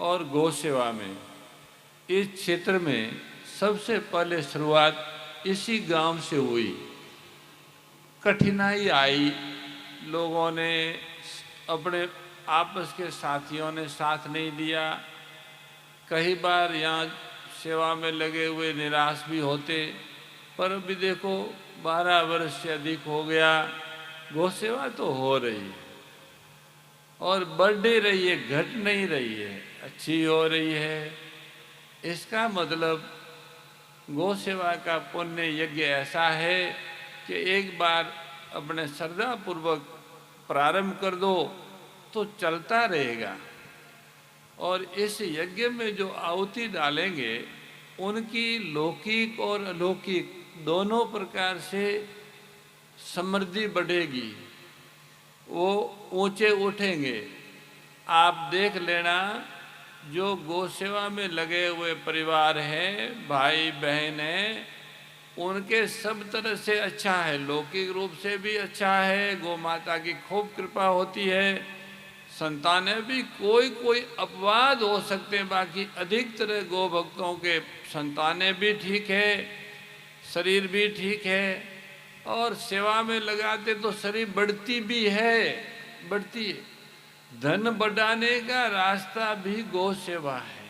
और गौ सेवा में इस क्षेत्र में सबसे पहले शुरुआत इसी गांव से हुई। कठिनाई आई, लोगों ने अपने आपस के साथियों ने साथ नहीं दिया। कई बार यहाँ सेवा में लगे हुए निराश भी होते, पर अभी देखो 12 वर्ष से अधिक हो गया, गौ सेवा तो हो रही है और बढ़ नहीं रही है, घट नहीं रही है, अच्छी हो रही है। इसका मतलब गौ सेवा का पुण्य यज्ञ ऐसा है कि एक बार अपने श्रद्धापूर्वक प्रारंभ कर दो तो चलता रहेगा। और इस यज्ञ में जो आहुति डालेंगे उनकी लौकिक और अलौकिक दोनों प्रकार से समृद्धि बढ़ेगी, वो ऊंचे उठेंगे। आप देख लेना, जो गौ सेवा में लगे हुए परिवार हैं, भाई बहन हैं, उनके सब तरह से अच्छा है, लौकिक रूप से भी अच्छा है, गौ माता की खूब कृपा होती है, संतानें भी कोई कोई अपवाद हो सकते हैं, बाकी अधिकतर गौ भक्तों के संतानें भी ठीक है, शरीर भी ठीक है, और सेवा में लगाते तो शरीर बढ़ती भी है, बढ़ती है। धन बढ़ाने का रास्ता भी गौ सेवा है,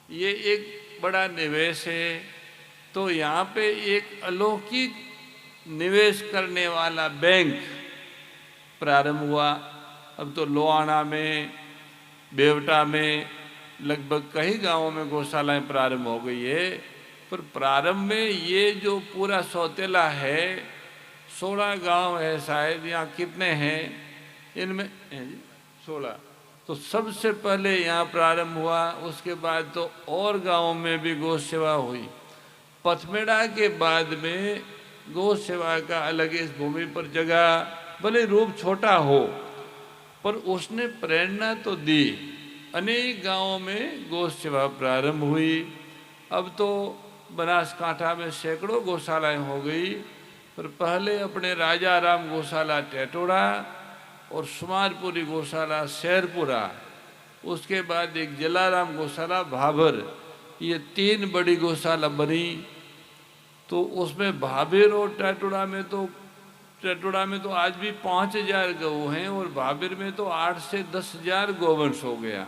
ये एक बड़ा निवेश है। तो यहाँ पे एक अलौकिक निवेश करने वाला बैंक प्रारंभ हुआ। अब तो लोहाना में, बेवटा में, लगभग कई गांवों में गौशालाएं प्रारंभ हो गई है। पर प्रारंभ में ये जो पूरा सौतेला है, 16 गांव है शायद, यहाँ कितने हैं इनमें? 16। तो सबसे पहले यहाँ प्रारंभ हुआ, उसके बाद तो और गांवों में भी गौ सेवा हुई। पथमेड़ा के बाद में गौ सेवा का अलग इस भूमि पर जगह, भले रूप छोटा हो, पर उसने प्रेरणा तो दी। अनेक गांवों में गौ सेवा प्रारंभ हुई। अब तो बनासकांठा में सैकड़ों गौशालाएं हो गई, पर पहले अपने राजा राम गौशाला टेटोड़ा और सुमारपुरी गौशाला शेरपुरा, उसके बाद एक जलाराम गौशाला भाबर, ये 3 बड़ी गौशाला बनी। तो उसमें भाबर और टेटोड़ा में तो आज भी 5000 गऊ हैं, और भाबर में तो 8 से 10,000 गौवंश हो गया।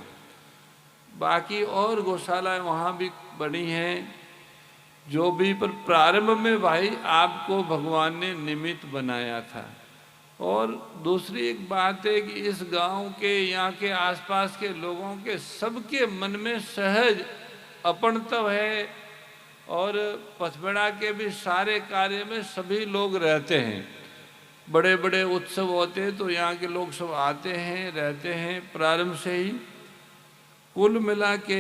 बाकी और गौशालाएं वहाँ भी बनी हैं। जो भी, पर प्रारंभ में भाई आपको भगवान ने निमित्त बनाया था। और दूसरी एक बात है कि इस गांव के, यहाँ के आसपास के लोगों के सबके मन में सहज अपनत्व है, और पथमेड़ा के भी सारे कार्य में सभी लोग रहते हैं। बड़े बड़े उत्सव होते हैं तो यहाँ के लोग सब आते हैं, रहते हैं प्रारंभ से ही। कुल मिला के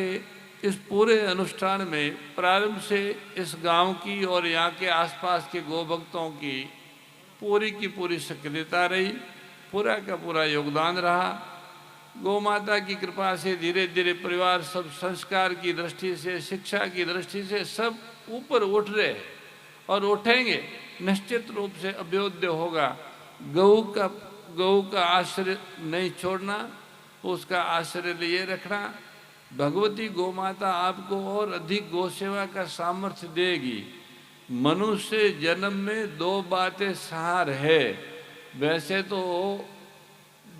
इस पूरे अनुष्ठान में प्रारंभ से इस गांव की और यहाँ के आसपास के गौ भक्तों की पूरी सक्रियता रही, पूरा का पूरा योगदान रहा। गौ माता की कृपा से धीरे धीरे परिवार सब संस्कार की दृष्टि से, शिक्षा की दृष्टि से सब ऊपर उठ रहे और उठेंगे, निश्चित रूप से अभ्युदय होगा। गऊ का आश्रय नहीं छोड़ना, उसका आश्रय लिए रखना। भगवती गौ माता आपको और अधिक गौ सेवा का सामर्थ्य देगी। मनुष्य जन्म में 2 बातें सार है, वैसे तो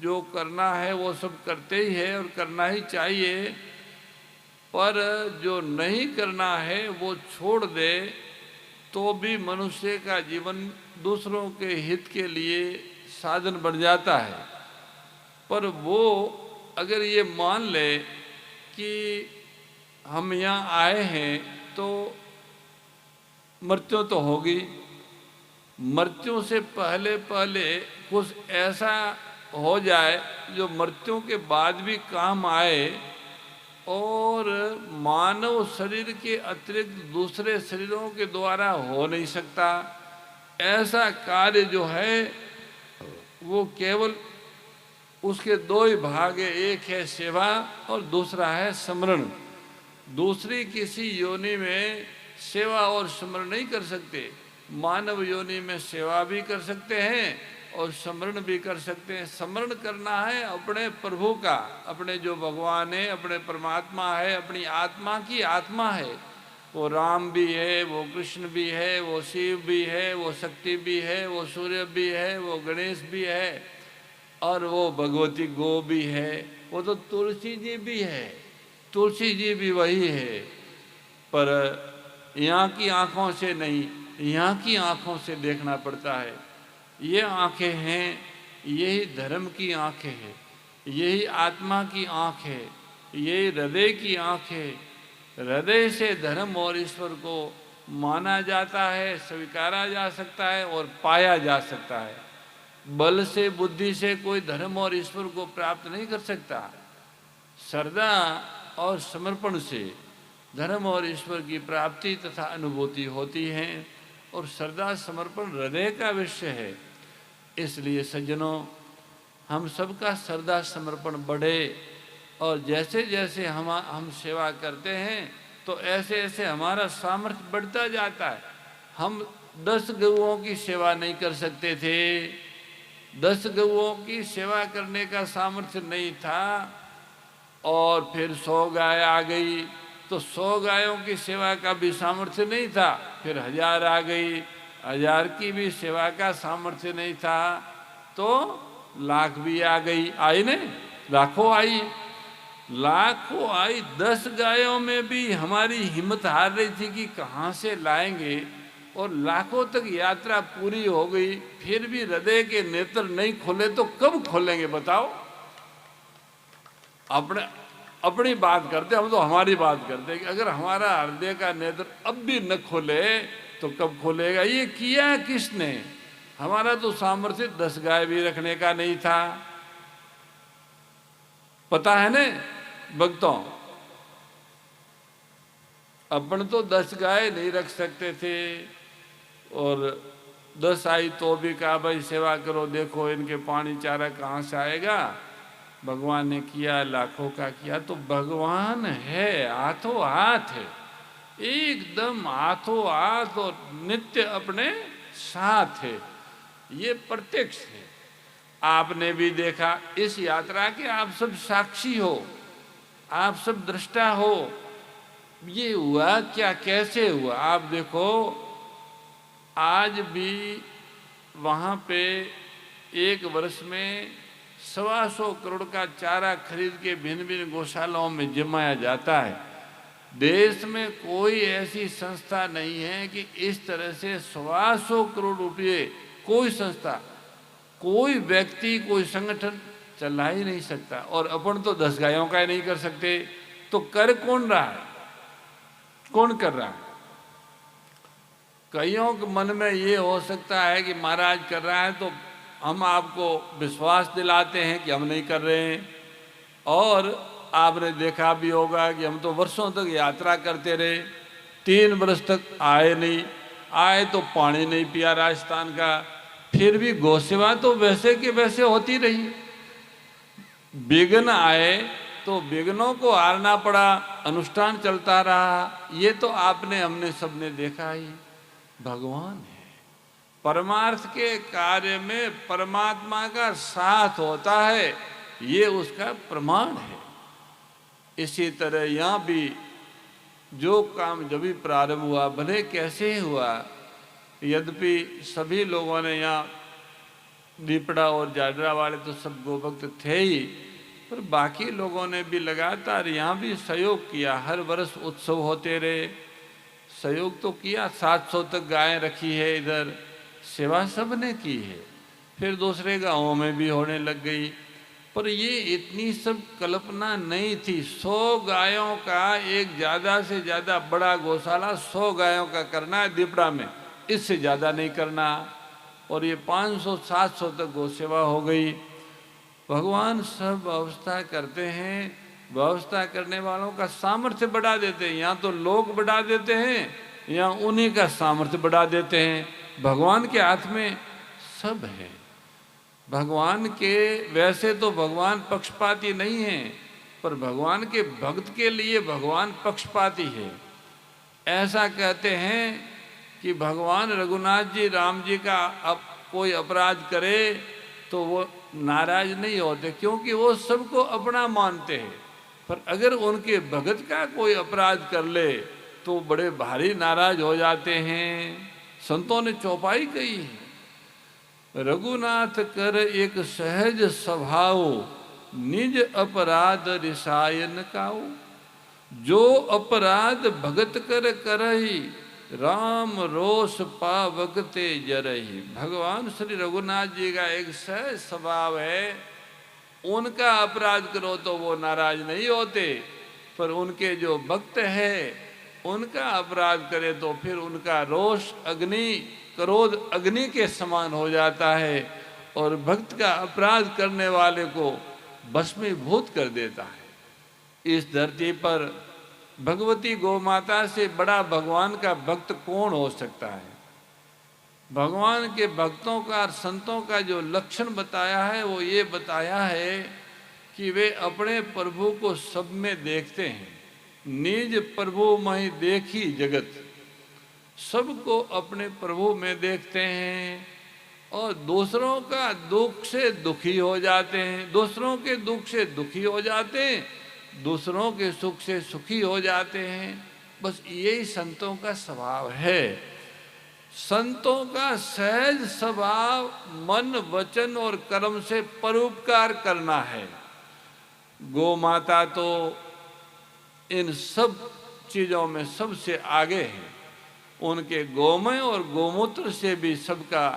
जो करना है वो सब करते ही है और करना ही चाहिए, पर जो नहीं करना है वो छोड़ दे तो भी मनुष्य का जीवन दूसरों के हित के लिए साधन बन जाता है। पर वो अगर ये मान ले कि हम यहाँ आए हैं तो मृत्यु तो होगी, मृत्यु से पहले पहले कुछ ऐसा हो जाए जो मृत्यु के बाद भी काम आए, और मानव शरीर के अतिरिक्त दूसरे शरीरों के द्वारा हो नहीं सकता। ऐसा कार्य जो है वो केवल उसके 2 ही भाग है, एक है सेवा और दूसरा है स्मरण। दूसरी किसी योनि में सेवा और स्मरण नहीं कर सकते। मानव योनि में सेवा भी कर सकते हैं और स्मरण भी कर सकते हैं। स्मरण करना है अपने प्रभु का, अपने जो भगवान है, अपने परमात्मा है, अपनी आत्मा की आत्मा है। वो राम भी है, वो कृष्ण भी है, वो शिव भी है, वो शक्ति भी है, वो सूर्य भी है, वो गणेश भी है, और वो भगवती गो भी है, वो तो तुलसी जी भी है, तुलसी जी भी वही है। पर यहाँ की आँखों से नहीं, यहाँ की आँखों से देखना पड़ता है। ये आँखें हैं, यही धर्म की आँखें हैं, यही आत्मा की आँख है, यही हृदय की आँख है। हृदय से धर्म और ईश्वर को माना जाता है, स्वीकारा जा सकता है और पाया जा सकता है। बल से, बुद्धि से कोई धर्म और ईश्वर को प्राप्त नहीं कर सकता। श्रद्धा और समर्पण से धर्म और ईश्वर की प्राप्ति तथा अनुभूति होती है, और श्रद्धा समर्पण हृदय का विषय है। इसलिए सज्जनों, हम सबका श्रद्धा समर्पण बढ़े, और जैसे जैसे हम सेवा करते हैं तो ऐसे ऐसे हमारा सामर्थ्य बढ़ता जाता है। हम 10 गऊओं की सेवा नहीं कर सकते थे, 10 गऊओं की सेवा करने का सामर्थ्य नहीं था, और फिर 100 गाय आ गई तो 100 गायों की सेवा का भी सामर्थ्य नहीं था। फिर 1000 आ गई, 1000 की भी सेवा का सामर्थ्य नहीं था, तो लाख भी आ गई, आई नहीं, लाखों आई, लाखों आई। 10 गायों में भी हमारी हिम्मत हार रही थी कि कहाँ से लाएंगे, और लाखों तक यात्रा पूरी हो गई, फिर भी हृदय के नेत्र नहीं खोले तो कब खोलेंगे बताओ? अपनी बात करते, हम तो हमारी बात करते कि अगर हमारा हृदय का नेत्र अब भी न खोले तो कब खोलेगा? ये किया किसने? हमारा तो सामर्थ्य 10 गाय भी रखने का नहीं था, पता है ना भक्तों? अपन तो 10 गाय नहीं रख सकते थे, और 10 आई तो भी कहा भाई सेवा करो, देखो इनके पानी चारा कहाँ से आएगा। भगवान ने किया, लाखों का किया, तो भगवान है, हाथों हाथ है, एकदम हाथों हाथ, और नित्य अपने साथ है, ये प्रत्यक्ष है। आपने भी देखा इस यात्रा के, आप सब साक्षी हो, आप सब दृष्टा हो। ये हुआ क्या, कैसे हुआ? आप देखो, आज भी वहाँ पे 1 वर्ष में 125 करोड़ का चारा खरीद के भिन्न भिन्न गौशालाओं में जमाया जाता है। देश में कोई ऐसी संस्था नहीं है कि इस तरह से 125 करोड़ रुपये कोई संस्था, कोई व्यक्ति, कोई संगठन चला ही नहीं सकता। और अपन तो 10 गायों का ही नहीं कर सकते, तो कर कौन रहा है? कौन कर रहा है? कईयों के मन में ये हो सकता है कि महाराज कर रहा है तो हम आपको विश्वास दिलाते हैं कि हम नहीं कर रहे हैं। और आपने देखा भी होगा कि हम तो वर्षों तक यात्रा करते रहे, 3 वर्ष तक आए नहीं, आए तो पानी नहीं पिया राजस्थान का, फिर भी गौसेवा तो वैसे के वैसे होती रही। विघ्न आए तो विघ्नों को हारना पड़ा, अनुष्ठान चलता रहा। ये तो आपने, हमने सबने देखा ही। भगवान है, परमार्थ के कार्य में परमात्मा का साथ होता है, ये उसका प्रमाण है। इसी तरह यहाँ भी जो काम जब भी प्रारंभ हुआ, भले कैसे हुआ, यद्यपि सभी लोगों ने यहाँ दीपड़ा और जाडरा वाले तो सब गोभक्त थे ही, पर बाकी लोगों ने भी लगातार यहाँ भी सहयोग किया। हर वर्ष उत्सव होते रहे, सहयोग तो किया। 700 तक गायें रखी है इधर, सेवा सब ने की है। फिर दूसरे गाँवों में भी होने लग गई, पर ये इतनी सब कल्पना नहीं थी। 100 गायों का एक ज़्यादा से ज़्यादा बड़ा गौशाला 100 गायों का करना है दीपड़ा में, इससे ज़्यादा नहीं करना। और ये 500-700 तक गौसेवा हो गई। भगवान सब व्यवस्था करते हैं, व्यवस्था करने वालों का सामर्थ्य बढ़ा देते हैं। यहाँ तो लोग बढ़ा देते हैं, यहाँ उन्हीं का सामर्थ्य बढ़ा देते हैं। भगवान के हाथ में सब है। भगवान के, वैसे तो भगवान पक्षपाती नहीं है, पर भगवान के भक्त के लिए भगवान पक्षपाती है। ऐसा कहते हैं कि भगवान रघुनाथ जी राम जी का कोई अपराध करे तो वो नाराज नहीं होते, क्योंकि वो सबको अपना मानते हैं। पर अगर उनके भगत का कोई अपराध कर ले तो बड़े भारी नाराज हो जाते हैं। संतों ने चौपाई कही है, रघुनाथ कर एक सहज स्वभाव, निज अपराध रिसायन काऊ। जो अपराध भगत कर करही, राम रोष पावकते जरही। भगवान श्री रघुनाथ जी का एक सहज स्वभाव है, उनका अपराध करो तो वो नाराज नहीं होते, पर उनके जो भक्त है उनका अपराध करे तो फिर उनका रोष अग्नि, क्रोध अग्नि के समान हो जाता है और भक्त का अपराध करने वाले को भस्मीभूत कर देता है। इस धरती पर भगवती गौ माता से बड़ा भगवान का भक्त कौन हो सकता है। भगवान के भक्तों का और संतों का जो लक्षण बताया है वो ये बताया है कि वे अपने प्रभु को सब में देखते हैं। निज प्रभु महि देखी जगत, सबको अपने प्रभु में देखते हैं और दूसरों का दुख से दुखी हो जाते हैं, दूसरों के दुख से दुखी हो जाते हैं, दूसरों के सुख से सुखी हो जाते हैं। बस यही संतों का स्वभाव है। संतों का सहज स्वभाव मन, वचन और कर्म से परोपकार करना है। गौ माता तो इन सब चीज़ों में सबसे आगे है। उनके गोमय और गोमूत्र से भी सबका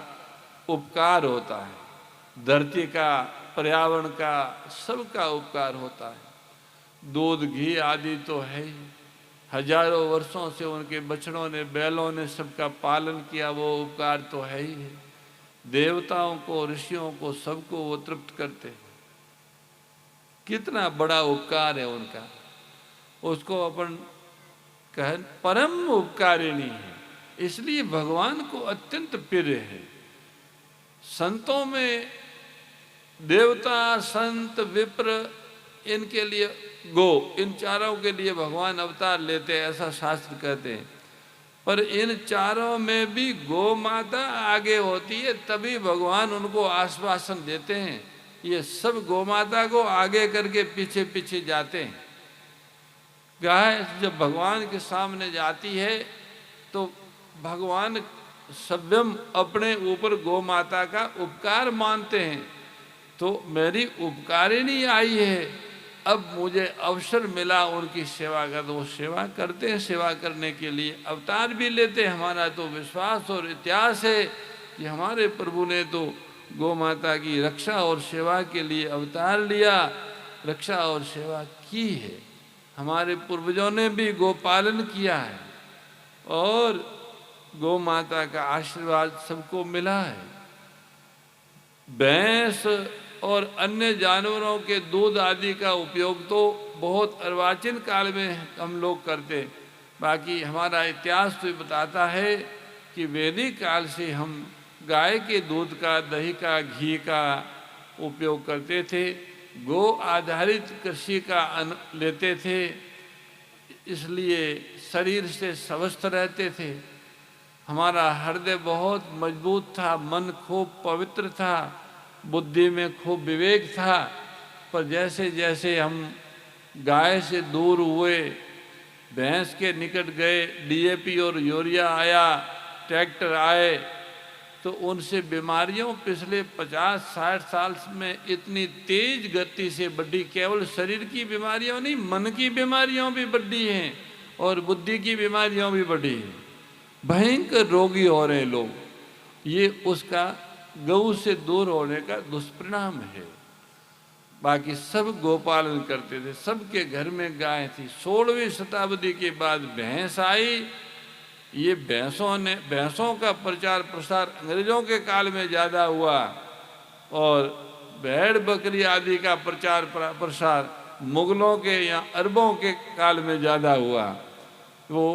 उपकार होता है, धरती का, पर्यावरण का, सबका उपकार होता है। दूध घी आदि तो है ही, हजारों वर्षों से उनके बछड़ों ने, बैलों ने सबका पालन किया, वो उपकार तो है ही है। देवताओं को, ऋषियों को, सबको वो तृप्त करते हैं। कितना बड़ा उपकार है उनका, उसको अपन कह परम उपकारिणी है, इसलिए भगवान को अत्यंत प्रिय है। संतों में देवता, संत, विप्र, इनके लिए गो, इन चारों के लिए भगवान अवतार लेते हैं, ऐसा शास्त्र कहते हैं। पर इन चारों में भी गौ माता आगे होती है, तभी भगवान उनको आश्वासन देते हैं। ये सब गौ माता को आगे करके पीछे पीछे जाते हैं। गाय जब भगवान के सामने जाती है तो भगवान स्वयं अपने ऊपर गौ माता का उपकार मानते हैं। तो मेरी उपकारिणी आई है, अब मुझे अवसर मिला उनकी सेवा का, तो वो सेवा करते हैं। सेवा करने के लिए अवतार भी लेते हैं। हमारा तो विश्वास और इतिहास है कि हमारे प्रभु ने तो गौ माता की रक्षा और सेवा के लिए अवतार लिया, रक्षा और सेवा की है। हमारे पूर्वजों ने भी गोपालन किया है और गौ माता का आशीर्वाद सबको मिला है। भैंस और अन्य जानवरों के दूध आदि का उपयोग तो बहुत अर्वाचीन काल में हम लोग करते, बाकी हमारा इतिहास तो बताता है कि वैदिक काल से हम गाय के दूध का, दही का, घी का उपयोग करते थे। गो आधारित कृषि का लेते थे, इसलिए शरीर से स्वस्थ रहते थे। हमारा हृदय बहुत मजबूत था, मन खूब पवित्र था, बुद्धि में खूब विवेक था। पर जैसे जैसे हम गाय से दूर हुए, भैंस के निकट गए, डीएपी और यूरिया आया, ट्रैक्टर आए, तो उनसे बीमारियों पिछले 50-60 साल में इतनी तेज गति से बढ़ी। केवल शरीर की बीमारियों नहीं, मन की बीमारियों भी बढ़ी हैं और बुद्धि की बीमारियों भी बढ़ी हैं। भयंकर रोगी हो रहे लोग, ये उसका गऊ से दूर होने का दुष्परिणाम है। बाकी सब गोपालन करते थे, सबके घर में गाय थी। 16वीं शताब्दी के बाद भैंस आई। ये भैंसों का प्रचार प्रसार अंग्रेजों के काल में ज़्यादा हुआ और भेड़ बकरी आदि का प्रचार प्रसार मुगलों के या अरबों के काल में ज़्यादा हुआ। वो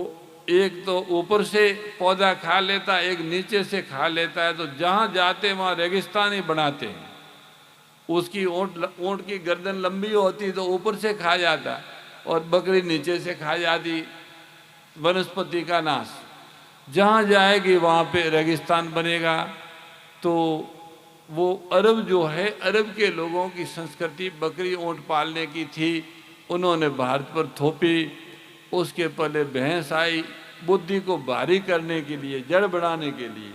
एक तो ऊपर से पौधा खा लेता, एक नीचे से खा लेता है, तो जहाँ जाते वहाँ रेगिस्तान ही बनाते हैं। उसकी ऊँट की गर्दन लंबी होती तो ऊपर से खा जाता और बकरी नीचे से खा जाती। वनस्पति का नाश, जहाँ जाएगी वहाँ पे रेगिस्तान बनेगा। तो वो अरब जो है, अरब के लोगों की संस्कृति बकरी ऊँट पालने की थी, उन्होंने भारत पर थोपी। उसके पहले भैंस आई बुद्धि को भारी करने के लिए, जड़ बढ़ाने के लिए,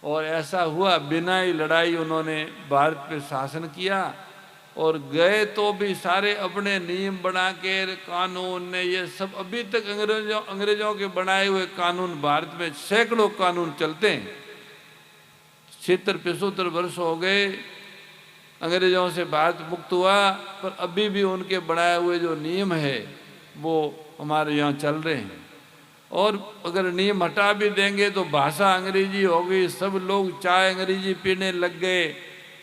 और ऐसा हुआ बिना ही लड़ाई उन्होंने भारत पे शासन किया। और गए तो भी सारे अपने नियम बना के, कानून ने ये सब, अभी तक अंग्रेजों के बनाए हुए कानून भारत में सैकड़ों कानून चलते हैं। 76-75 वर्ष हो गए अंग्रेजों से भारत मुक्त हुआ, पर अभी भी उनके बनाए हुए जो नियम है वो हमारे यहाँ चल रहे हैं। और अगर नियम हटा भी देंगे तो भाषा अंग्रेजी हो गई, सब लोग चाय अंग्रेजी पीने लग गए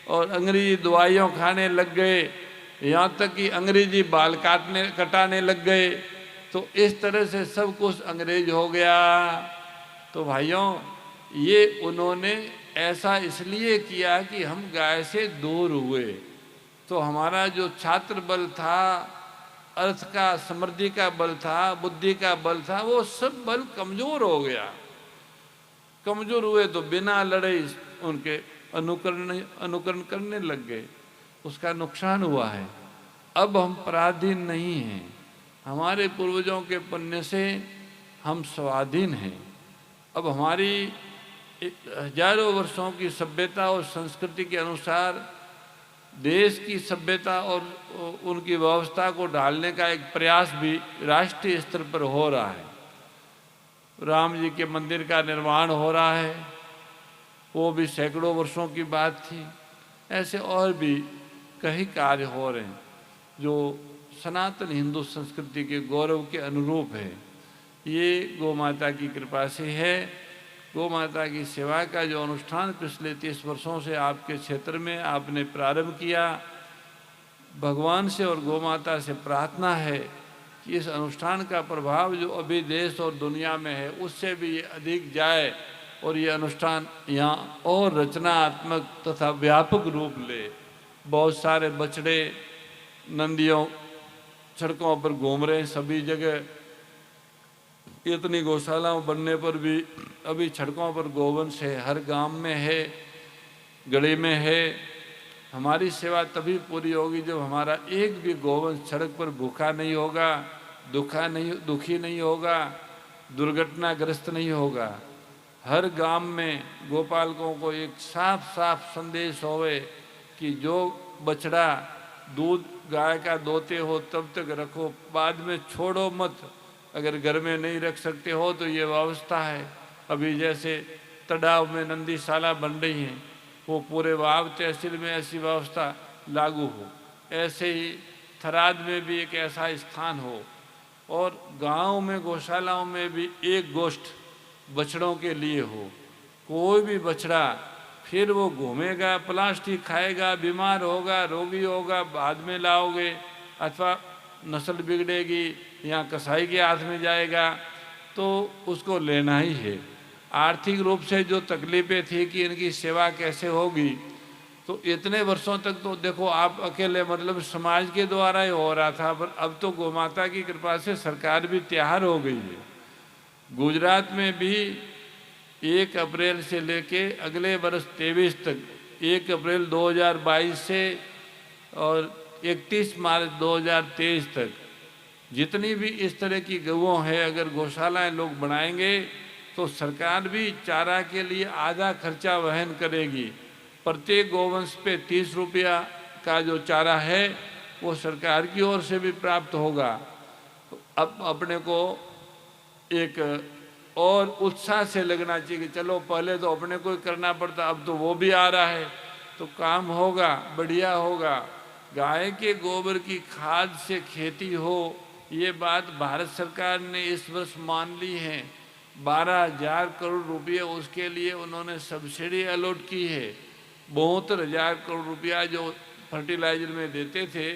और अंग्रेजी दवाइयों खाने लग गए, यहाँ तक कि अंग्रेजी बाल कटाने लग गए। तो इस तरह से सब कुछ अंग्रेज हो गया। तो भाइयों, ये उन्होंने ऐसा इसलिए किया कि हम गाय से दूर हुए। तो हमारा जो छात्र बल था, अर्थ का, समृद्धि का बल था, बुद्धि का बल था, वो सब बल कमजोर हो गया। कमजोर हुए तो बिना लड़े उनके अनुकरण करने लग गए, उसका नुकसान हुआ है। अब हम पराधीन नहीं हैं, हमारे पूर्वजों के पुण्य से हम स्वाधीन हैं। अब हमारी हजारों वर्षों की सभ्यता और संस्कृति के अनुसार देश की सभ्यता और उनकी व्यवस्था को ढालने का एक प्रयास भी राष्ट्रीय स्तर पर हो रहा है। राम जी के मंदिर का निर्माण हो रहा है, वो भी सैकड़ों वर्षों की बात थी। ऐसे और भी कई कार्य हो रहे हैं जो सनातन हिंदू संस्कृति के गौरव के अनुरूप है। ये गौ माता की कृपा से है। गौ माता की सेवा का जो अनुष्ठान पिछले 30 वर्षों से आपके क्षेत्र में आपने प्रारंभ किया, भगवान से और गौ माता से प्रार्थना है कि इस अनुष्ठान का प्रभाव जो अभी देश और दुनिया में है उससे भी ये अधिक जाए और ये अनुष्ठान यहाँ और रचनात्मक तथा व्यापक रूप ले। बहुत सारे बछड़े नंदियों सड़कों पर घूम रहे हैं सभी जगह। इतनी गौशालाओं बनने पर भी अभी सड़कों पर गोवंश है, हर गांव में है, गली में है। हमारी सेवा तभी पूरी होगी जब हमारा एक भी गोवंश सड़क पर भूखा नहीं होगा, दुखी नहीं होगा, दुर्घटनाग्रस्त नहीं होगा। हर गांव में गोपालकों को एक साफ साफ संदेश होवे कि जो बछड़ा दूध गाय का दोते हो तब तक रखो, बाद में छोड़ो मत। अगर घर में नहीं रख सकते हो तो ये व्यवस्था है। अभी जैसे तड़ाव में नंदीशाला बन रही हैं, वो पूरे वाव तहसील में ऐसी व्यवस्था लागू हो। ऐसे ही थराद में भी एक ऐसा स्थान हो और गांव में गौशालाओं में भी एक गोष्ठ बछड़ों के लिए हो। कोई भी बछड़ा फिर वो घूमेगा, प्लास्टिक खाएगा, बीमार होगा, रोगी होगा, बाद में लाओगे, अथवा नस्ल बिगड़ेगी या कसाई के हाथ में जाएगा, तो उसको लेना ही है। आर्थिक रूप से जो तकलीफें थी कि इनकी सेवा कैसे होगी, तो इतने वर्षों तक तो देखो आप अकेले मतलब समाज के द्वारा ही हो रहा था, पर अब तो गौ माता की कृपा से सरकार भी तैयार हो गई है। गुजरात में भी 1 अप्रैल से लेके अगले वर्ष 23 तक, 1 अप्रैल 2022 से और 31 मार्च 2023 तक जितनी भी इस तरह की गौएं हैं, अगर गौशालाएं लोग बनाएंगे तो सरकार भी चारा के लिए आधा खर्चा वहन करेगी। प्रत्येक गौवंश पे 30 रुपया का जो चारा है वो सरकार की ओर से भी प्राप्त होगा। अब अपने को एक और उत्साह से लगना चाहिए कि चलो पहले तो अपने को ही करना पड़ता, अब तो वो भी आ रहा है तो काम होगा, बढ़िया होगा। गाय के गोबर की खाद से खेती हो, ये बात भारत सरकार ने इस वर्ष मान ली है। 12,000 करोड़ रुपये उसके लिए उन्होंने सब्सिडी अलॉट की है। 72,000 करोड़ रुपया जो फर्टिलाइजर में देते थे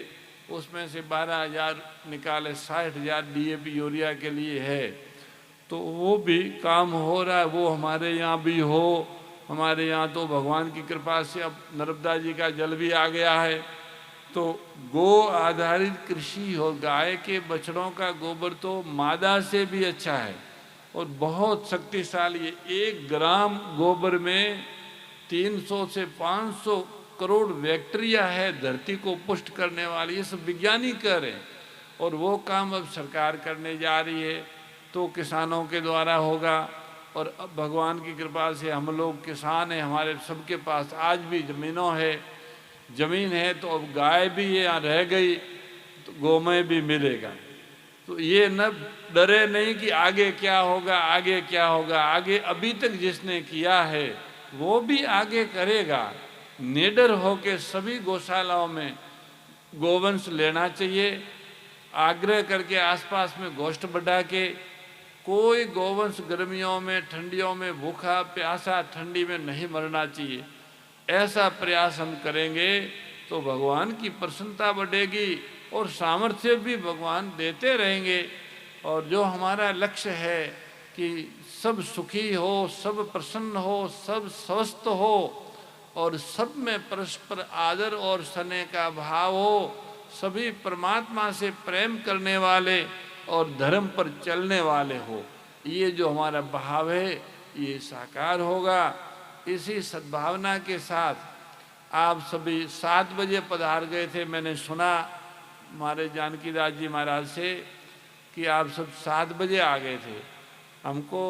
उसमें से 12,000 निकाले, 60,000 DAP यूरिया के लिए है। तो वो भी काम हो रहा है, वो हमारे यहाँ भी हो। हमारे यहाँ तो भगवान की कृपा से अब नर्मदा जी का जल भी आ गया है। तो गो आधारित कृषि हो, गाय के बछड़ों का गोबर तो मादा से भी अच्छा है और बहुत शक्तिशाली है। 1 ग्राम गोबर में 300 से 500 करोड़ बैक्टीरिया है धरती को पुष्ट करने वाली, ये सब विज्ञानी कह रहे हैं। और वो काम अब सरकार करने जा रही है, तो किसानों के द्वारा होगा। और अब भगवान की कृपा से हम लोग किसान हैं, हमारे सबके पास आज भी ज़मीन है, तो अब गाय भी यहाँ रह गई तो गोमय भी मिलेगा। तो ये न डरे नहीं कि आगे क्या होगा, आगे क्या होगा। आगे अभी तक जिसने किया है वो भी आगे करेगा। निडर होकर सभी गौशालाओं में गोवंश लेना चाहिए। आग्रह करके आसपास में गोष्ठ बढ़ा के, कोई गोवंश गर्मियों में ठंडियों में भूखा प्यासा ठंडी में नहीं मरना चाहिए। ऐसा प्रयास हम करेंगे तो भगवान की प्रसन्नता बढ़ेगी और सामर्थ्य भी भगवान देते रहेंगे। और जो हमारा लक्ष्य है कि सब सुखी हो, सब प्रसन्न हो, सब स्वस्थ हो और सब में परस्पर आदर और स्नेह का भाव हो, सभी परमात्मा से प्रेम करने वाले और धर्म पर चलने वाले हो, ये जो हमारा भाव है ये साकार होगा। इसी सद्भावना के साथ आप सभी 7 बजे पधार गए थे। मैंने सुना हमारे जानकीदास जी महाराज से कि आप सब 7 बजे आ गए थे। हमको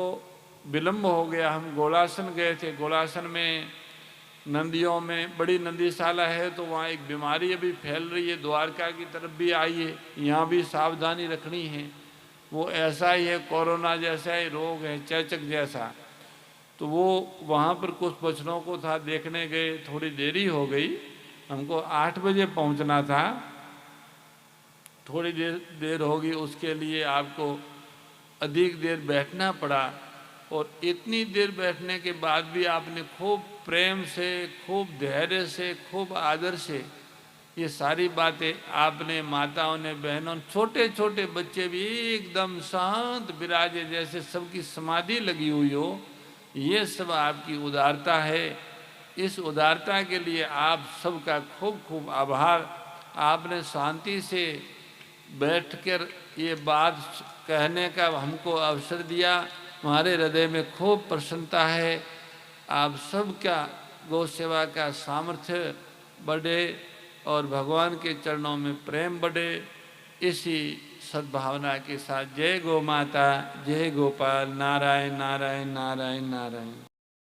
विलम्ब हो गया, हम गोलासन गए थे। गोलासन में नंदियों में बड़ी नंदीशाला है, तो वहाँ एक बीमारी अभी फैल रही है, द्वारका की तरफ भी आई है, यहाँ भी सावधानी रखनी है। वो ऐसा ही है, कोरोना जैसा ही रोग है, चेचक जैसा। तो वो वहाँ पर कुछ बच्चों को था, देखने गए, थोड़ी देरी हो गई। हमको 8 बजे पहुँचना था, थोड़ी देर होगी, उसके लिए आपको अधिक देर बैठना पड़ा। और इतनी देर बैठने के बाद भी आपने खूब प्रेम से, खूब धैर्य से, खूब आदर से ये सारी बातें आपने, माताओं ने, बहनों, छोटे छोटे बच्चे भी एकदम शांत विराजे जैसे सबकी समाधि लगी हुई हो। ये सब आपकी उदारता है। इस उदारता के लिए आप सबका खूब खूब आभार। आपने शांति से बैठकर ये बात कहने का हमको अवसर दिया। हमारे हृदय में खूब प्रसन्नता है। आप सबका गौ सेवा का सामर्थ्य बढ़े और भगवान के चरणों में प्रेम बढ़े। इसी सद्भावना के साथ जय गौ माता, जय गोपाल, नारायण नारायण नारायण नारायण।